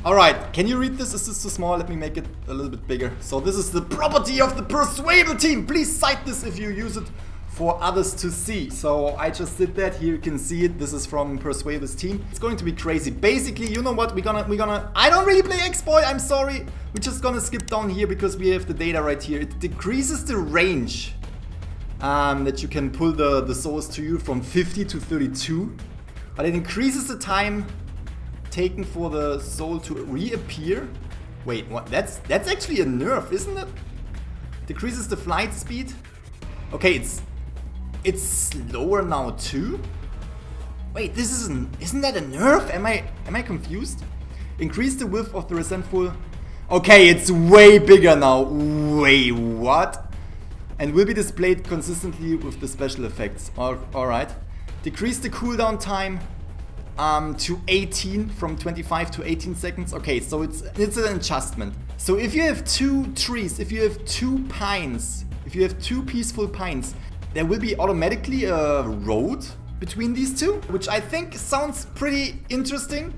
Alright, can you read this? Is this too small? Let me make it a little bit bigger. So this is the property of the Perswayables Team. Please cite this if you use it for others to see. So I just did that. Here you can see it. This is from Perswayables Team. It's going to be crazy. Basically, you know what? We're gonna I don't really play X-Boy, I'm sorry. We're just gonna skip down here because we have the data right here. It decreases the range that you can pull the souls to you from 50 to 32. But it increases the time taken for the soul to reappear. Wait, what? That's actually a nerf, isn't it? Decreases the flight speed. Okay, it's slower now too. Wait, this isn't that a nerf? Am I confused? Increase the width of the resentful. Okay, it's way bigger now. Wait, what? And will be displayed consistently with the special effects. Alright. Decrease the cooldown time to 18 from 25 to 18 seconds. Okay, so it's an adjustment. So if you have two trees, if you have two pines, if you have two peaceful pines, there will be automatically a road between these two, which I think sounds pretty interesting,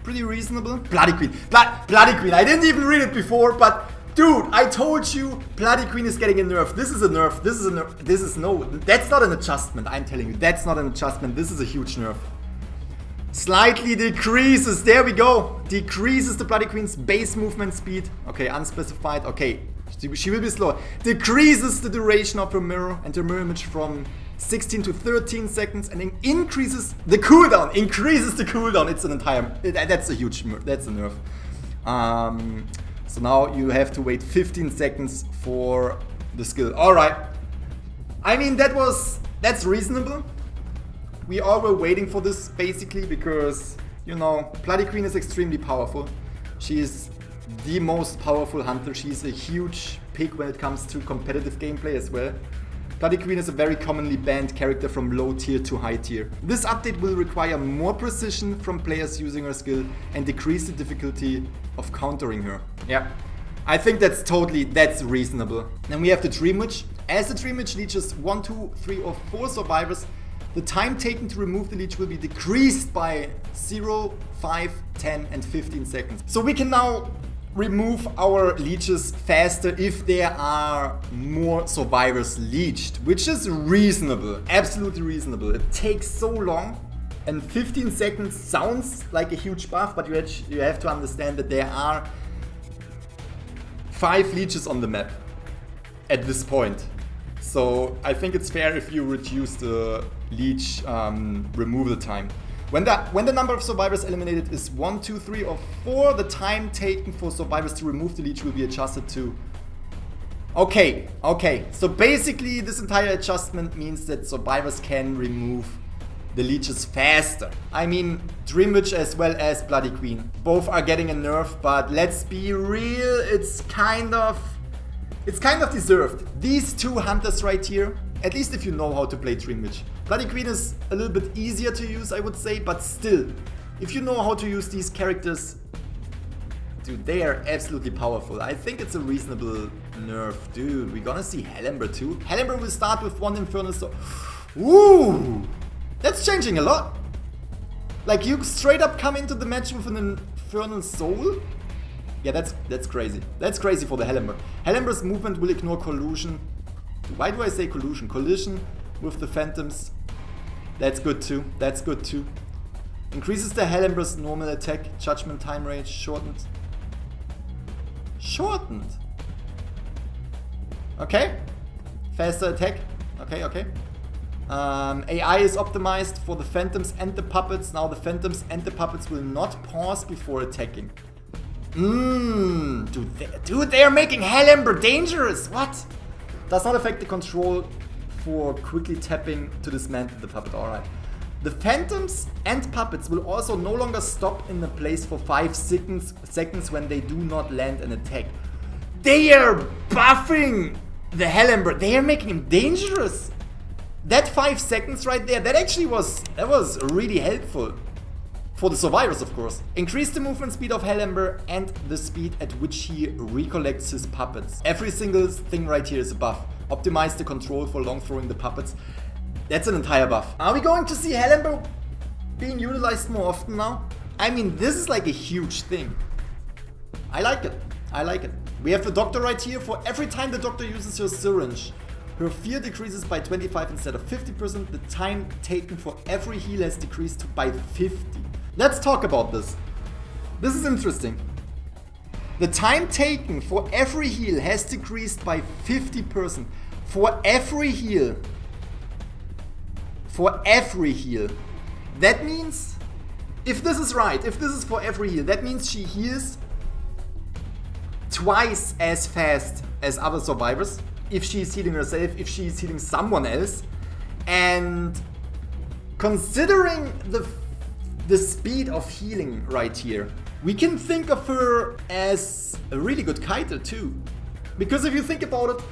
pretty reasonable. Bloody Queen, Bloody Queen. I didn't even read it before, but dude, I told you, Bloody Queen is getting a nerf. This is a nerf. This is a nerf. This is no. That's not an adjustment. I'm telling you, that's not an adjustment. This is a huge nerf. Slightly decreases, there we go. Decreases the Bloody Queen's base movement speed. Okay, unspecified. Okay, she will be slower. Decreases the duration of her mirror and her mirror image from 16 to 13 seconds and increases the cooldown. Increases the cooldown. It's an entire. That's a huge. That's a nerf. So now you have to wait 15 seconds for the skill. All right. I mean that's reasonable. We all were waiting for this basically because, you know, Bloody Queen is extremely powerful. She is the most powerful hunter. She's a huge pick when it comes to competitive gameplay as well. Bloody Queen is a very commonly banned character from low tier to high tier. This update will require more precision from players using her skill and decrease the difficulty of countering her. Yeah, I think that's reasonable. Then we have the Dream Witch. As the Dream Witch leeches 1, 2, 3 or 4 survivors, the time taken to remove the leech will be decreased by 0, 5, 10 and 15 seconds. So we can now remove our leeches faster if there are more survivors leeched, which is reasonable, absolutely reasonable. It takes so long and 15 seconds sounds like a huge buff, but you have to understand that there are 5 leeches on the map at this point. So I think it's fair if you reduce the leech removal time. When the number of survivors eliminated is 1, 2, 3 or 4, the time taken for survivors to remove the leech will be adjusted to... Okay. So basically this entire adjustment means that survivors can remove the leeches faster. I mean, Dream Witch as well as Bloody Queen. Both are getting a nerf, but let's be real, it's kind of deserved. These two hunters right here, at least if you know how to play Dream Witch. Bloody Queen is a little bit easier to use, I would say, but still, if you know how to use these characters, dude, they are absolutely powerful. I think it's a reasonable nerf. Dude, we're gonna see Ember too. Ember will start with 1 Infernal Soul. Ooh, that's changing a lot. Like, you straight up come into the match with an Infernal Soul? Yeah, that's crazy. That's crazy for the Ember. Ember's movement will ignore collusion. Why do I say collusion? Collision with the phantoms. That's good too. That's good too. Increases the Ember's normal attack, judgment time range, shortened. Shortened. Okay. Faster attack. Okay. AI is optimized for the phantoms and the puppets. Now the phantoms and the puppets will not pause before attacking. Dude, they are making Ember dangerous. What? Does not affect the control for quickly tapping to dismantle the puppet. Alright. The phantoms and puppets will also no longer stop in the place for 5 seconds when they do not land an attack. They are buffing the Ember. They are making him dangerous. That 5 seconds right there, that was really helpful. For the survivors, of course. Increase the movement speed of Ember and the speed at which he recollects his puppets. Every single thing right here is a buff. Optimize the control for long throwing the puppets. That's an entire buff. Are we going to see Ember being utilized more often now? I mean, this is like a huge thing. I like it. I like it. We have the doctor right here. For every time the doctor uses her syringe, her fear decreases by 25 instead of 50%. The time taken for every heal has decreased by 50. Let's talk about this. This is interesting. The time taken for every heal has decreased by 50%. For every heal. For every heal. That means, if this is right, if this is for every heal, that means she heals twice as fast as other survivors. If she's healing herself, if she's healing someone else. And considering the speed of healing right here, we can think of her as a really good kiter too. Because if you think about it,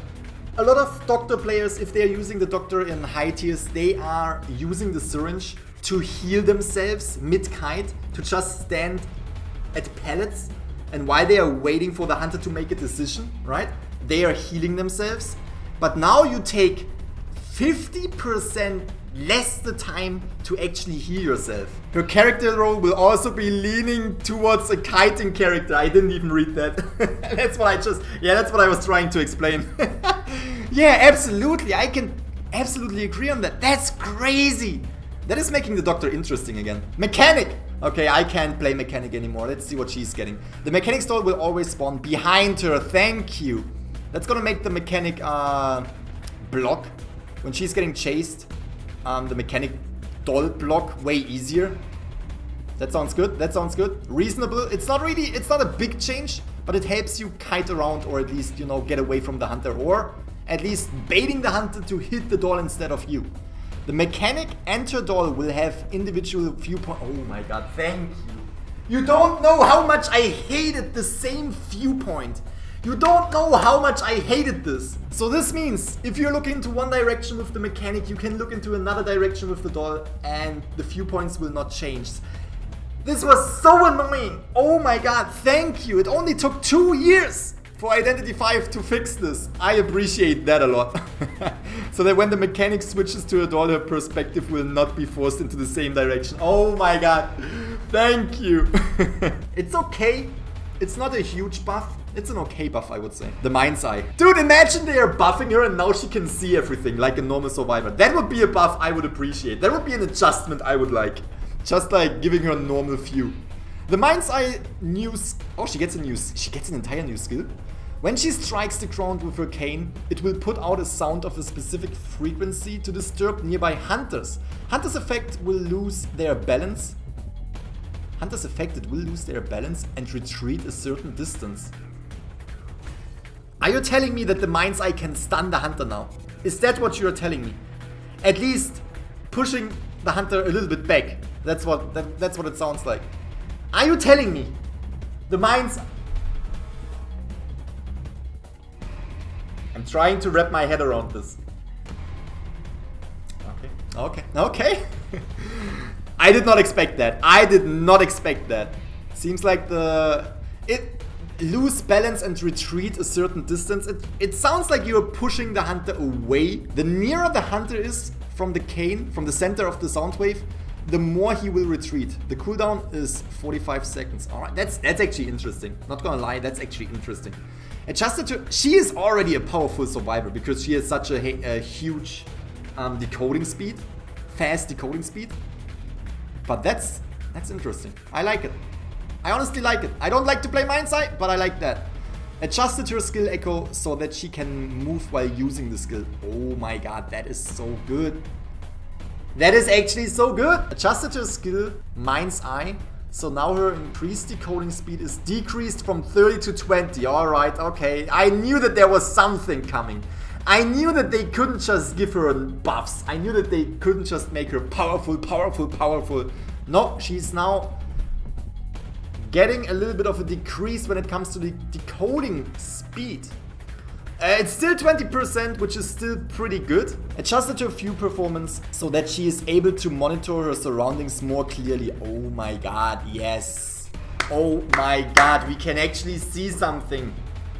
a lot of doctor players, if they're using the doctor in high tiers, they are using the syringe to heal themselves mid-kite, to just stand at pallets, and while they are waiting for the hunter to make a decision, right? They are healing themselves. But now you take 50% less the time to actually heal yourself. Her character role will also be leaning towards a kiting character. I didn't even read that. That's what that's what I was trying to explain. Yeah, absolutely. I can absolutely agree on that. That's crazy. That is making the doctor interesting again. Mechanic. Okay, I can't play mechanic anymore. Let's see what she's getting. The mechanic stall will always spawn behind her. Thank you. That's gonna make the mechanic block when she's getting chased. The mechanic doll block way easier. That sounds good. That sounds good. Reasonable. It's not a big change, but it helps you kite around, or at least, you know, get away from the hunter, or at least baiting the hunter to hit the doll instead of you. The mechanic and her doll will have individual viewpoint. Oh my god, thank you. You don't know how much I hated the same viewpoint. You don't know how much I hated this. So this means if you look into one direction with the mechanic, you can look into another direction with the doll, and the viewpoints will not change. This was so annoying. Oh my god, thank you. It only took 2 years for Identity 5 to fix this. I appreciate that a lot. So that when the mechanic switches to a doll, her perspective will not be forced into the same direction. Oh my god. Thank you. It's okay. It's not a huge buff. It's an okay buff, I would say. The mind's eye. Dude, imagine they are buffing her and now she can see everything like a normal survivor. That would be a buff I would appreciate. That would be an adjustment I would like. Just like giving her a normal view. The mind's eye news. Oh, she gets an entire new skill. When she strikes the ground with her cane, it will put out a sound of a specific frequency to disturb nearby hunters. Hunters affected will lose their balance. Hunters affected will lose their balance and retreat a certain distance. Are you telling me that the mind's eye can stun the hunter now? Is that what you're telling me? At least pushing the hunter a little bit back. That's what it sounds like. Are you telling me the mind's... I'm trying to wrap my head around this. Okay. I did not expect that. I did not expect that. Seems like lose balance and retreat a certain distance. It sounds like you're pushing the hunter away. The nearer the hunter is from the cane, from the center of the sound wave, the more he will retreat. The cooldown is 45 seconds. Alright, that's actually interesting. Not gonna lie, that's actually interesting. Adjusted to... She is already a powerful survivor because she has such a huge decoding speed. Fast decoding speed. But that's interesting. I like it. I honestly like it. I don't like to play Mind's Eye, but I like that. Adjusted her skill echo so that she can move while using the skill. Oh my god, that is so good. That is actually so good. Adjusted her skill, Mind's Eye. So now her increased decoding speed is decreased from 30 to 20. Alright, okay. I knew that there was something coming. I knew that they couldn't just give her buffs. I knew that they couldn't just make her powerful. No, she's now getting a little bit of a decrease when it comes to the decoding speed. It's still 20%, which is still pretty good. Adjusted her view performance so that she is able to monitor her surroundings more clearly. Oh my god, yes. Oh my god, we can actually see something.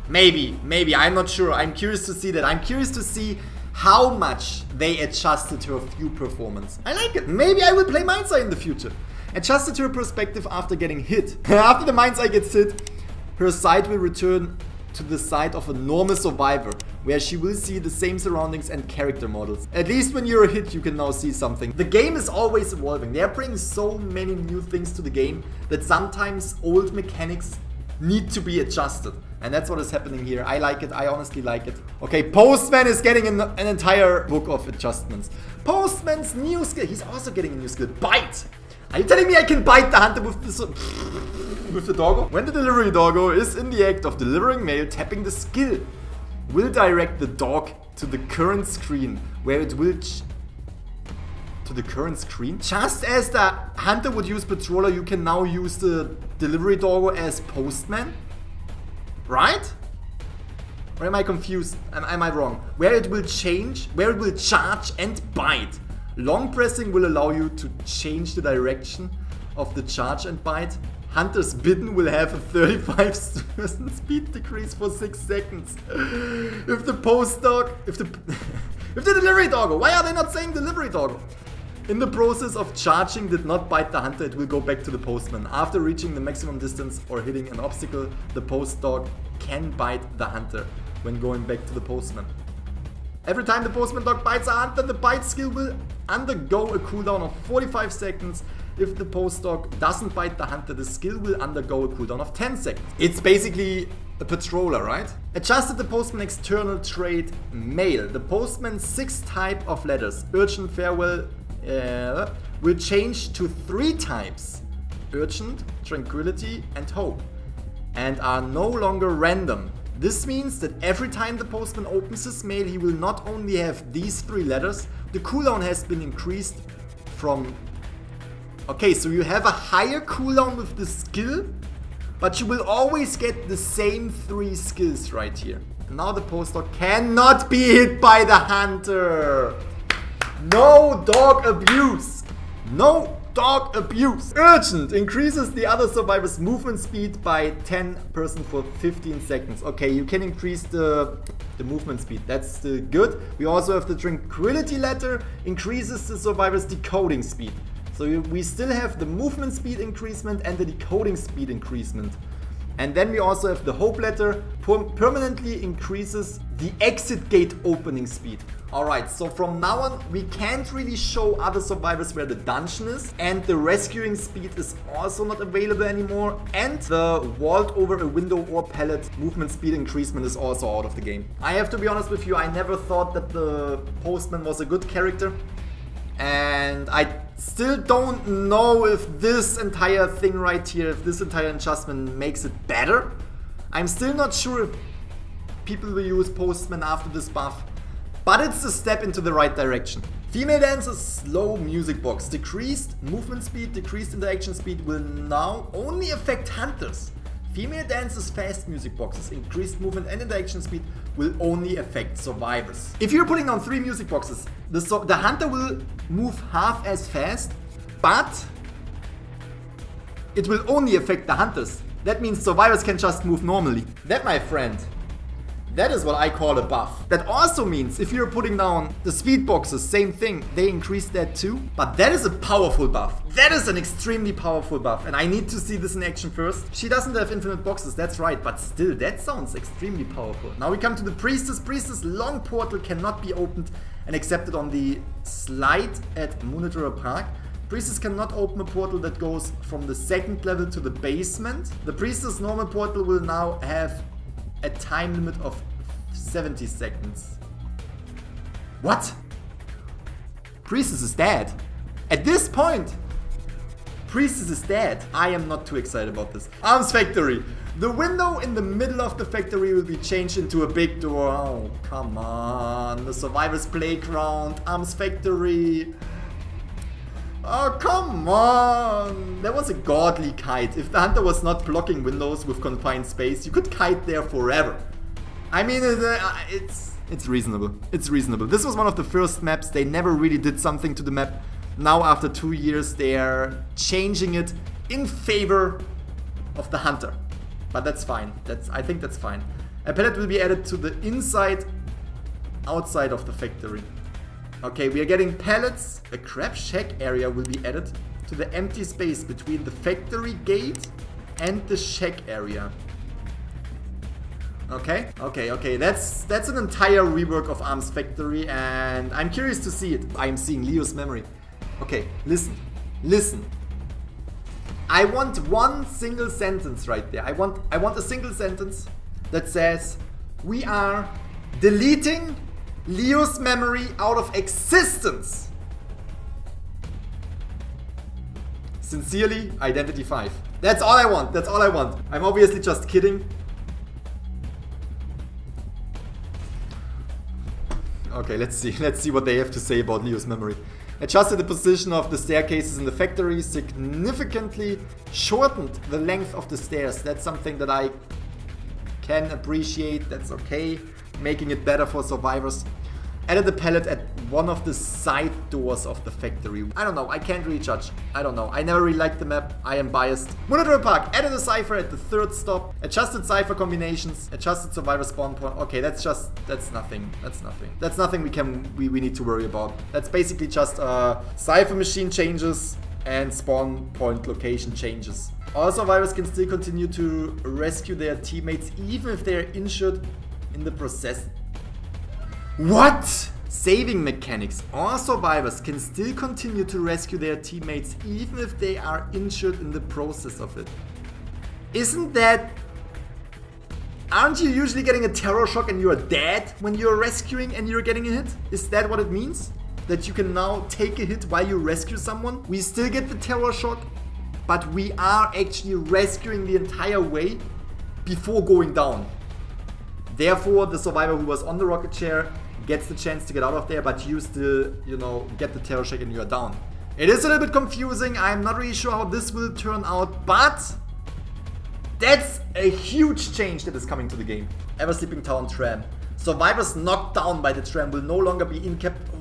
Maybe, I'm not sure. I'm curious to see that. I'm curious to see how much they adjusted her view performance. I like it. Maybe I will play Mind's Eye in the future. Adjusted to her perspective after getting hit. After the mind's eye gets hit, her sight will return to the sight of a normal survivor, where she will see the same surroundings and character models. At least when you're hit, you can now see something. The game is always evolving. They're bringing so many new things to the game that sometimes old mechanics need to be adjusted. And that's what is happening here. I like it. I honestly like it. Okay, Postman is getting an entire book of adjustments. Postman's new skill. He's also getting a new skill. Bite! Are you telling me I can bite the hunter with this? With the doggo? When the delivery doggo is in the act of delivering mail, tapping the skill will direct the dog to the current screen, where it will to the current screen. Just as the hunter would use patroller, you can now use the delivery doggo as postman, right? Or am I confused? Am I wrong? Where it will change, where it will charge and bite. Long pressing will allow you to change the direction of the charge and bite. Hunter's bitten will have a 35% speed decrease for 6 seconds. If the if the delivery doggo, why are they not saying delivery doggo? In the process of charging did not bite the hunter, it will go back to the postman. After reaching the maximum distance or hitting an obstacle, the post dog can bite the hunter when going back to the postman. Every time the postman dog bites a hunter, the bite skill will undergo a cooldown of 45 seconds. If the post dog doesn't bite the hunter, the skill will undergo a cooldown of 10 seconds. It's basically a patroller, right? Adjusted the postman external trait mail. The postman's 6 type of letters, urgent, farewell, will change to 3 types, urgent, tranquility and hope, and are no longer random. This means that every time the postman opens his mail, he will not only have these 3 letters, the cooldown has been increased from... Okay, so you have a higher cooldown with the skill, but you will always get the same 3 skills right here. And now the post dog cannot be hit by the hunter. No dog abuse. No dog abuse. Urgent increases the other survivor's movement speed by 10% for 15 seconds. Okay, you can increase the movement speed. That's good. We also have the tranquility letter, increases the survivor's decoding speed. So we still have the movement speed increasement and the decoding speed increasement. And then we also have the hope letter, permanently increases the exit gate opening speed. Alright, so from now on we can't really show other survivors where the dungeon is, and the rescuing speed is also not available anymore, and the vault over a window or pallet movement speed increasement is also out of the game. I have to be honest with you, I never thought that the postman was a good character, and I still don't know if this entire thing right here, if this entire adjustment makes it better. I'm still not sure if people will use Postman after this buff, but it's a step into the right direction. Female dancer's slow music box. Decreased movement speed, decreased interaction speed will now only affect hunters. Female dancer's fast music boxes, increased movement and interaction speed will only affect survivors. If you're putting down 3 music boxes, the hunter will move half as fast, but it will only affect the hunters. That means survivors can just move normally. That, my friend, that is what I call a buff. That also means if you're putting down the speed boxes, same thing, they increase that too. But that is a powerful buff. That is an extremely powerful buff, and I need to see this in action first. She doesn't have infinite boxes, that's right, but still, that sounds extremely powerful. Now we come to the Priestess. Priestess long portal cannot be opened and accepted on the slide at Moonlit Park. Priestess cannot open a portal that goes from the 2nd level to the basement. The Priestess normal portal will now have a time limit of 70 seconds. What? Priestess is dead. At this point, Priestess is dead. I am not too excited about this. Arms Factory. The window in the middle of the factory will be changed into a big door. Oh, come on. The Survivor's Playground. Arms Factory. Oh, come on! That was a godly kite. If the hunter was not blocking windows with confined space, you could kite there forever. I mean, it's reasonable. It's reasonable. This was one of the first maps. They never really did something to the map. Now, after 2 years, they're changing it in favor of the hunter. But that's fine. I think that's fine. A pallet will be added to the inside, outside of the factory. Okay, we are getting pallets. A crab shack area will be added. to the empty space between the factory gate and the shack area. Okay, okay. That's an entire rework of Arm's factory, and I'm curious to see it. I'm seeing Leo's memory. Okay, listen. I want one single sentence right there. I want a single sentence that says, we are deleting Leo's memory out of existence. Sincerely, Identity 5. That's all I want. That's all I want. I'm obviously just kidding. Okay, let's see. Let's see what they have to say about Leo's memory. Adjusted the position of the staircases in the factory, significantly shortened the length of the stairs. That's something that I can appreciate. That's okay. Making it better for survivors. Added the pallet at one of the side doors of the factory. I don't know. I can't really judge. I don't know. I never really liked the map. I am biased. Moonlit Park. Added a cipher at the third stop. Adjusted cipher combinations. Adjusted survivor spawn point. Okay, that's nothing. That's nothing. That's nothing we need to worry about. That's basically just cipher machine changes and spawn point location changes. All survivors can still continue to rescue their teammates even if they are injured in the process. What? Saving mechanics. All survivors can still continue to rescue their teammates even if they are injured in the process of it. Isn't that... Aren't you usually getting a terror shock and you're dead when you're rescuing and you're getting a hit? Is that what it means? That you can now take a hit while you rescue someone? We still get the terror shock, but we are actually rescuing the entire way before going down. Therefore, the survivor who was on the rocket chair gets the chance to get out of there, but you still, you know, get the terror shake and you're down. It is a little bit confusing. I'm not really sure how this will turn out, but that's a huge change that is coming to the game. Eversleeping Town Tram. Survivors knocked down by the tram will no longer be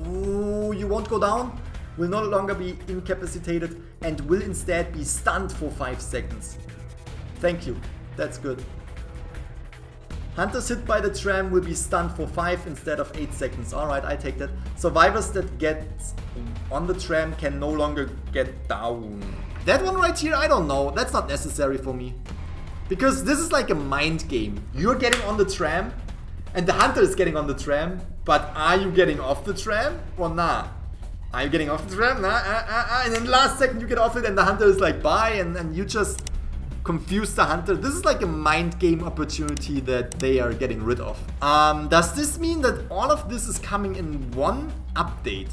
Oh, you won't go down? Will no longer be incapacitated and will instead be stunned for 5 seconds. Thank you. That's good. Hunters hit by the tram will be stunned for 5 instead of 8 seconds. Alright, I take that. Survivors that get on the tram can no longer get down. That one right here, I don't know. That's not necessary for me. Because this is like a mind game. You're getting on the tram and the hunter is getting on the tram. But are you getting off the tram or nah? Are you getting off the tram? Nah, and then last second you get off it and the hunter is like bye and you just... confuse the hunter. This is like a mind game opportunity that they are getting rid of. Does this mean that all of this is coming in one update?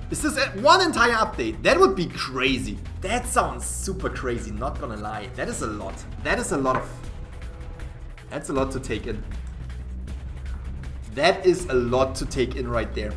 Is this one entire update? That would be crazy. That sounds super crazy, not gonna lie. That is a lot. That is a lot of... That's a lot to take in. That is a lot to take in right there.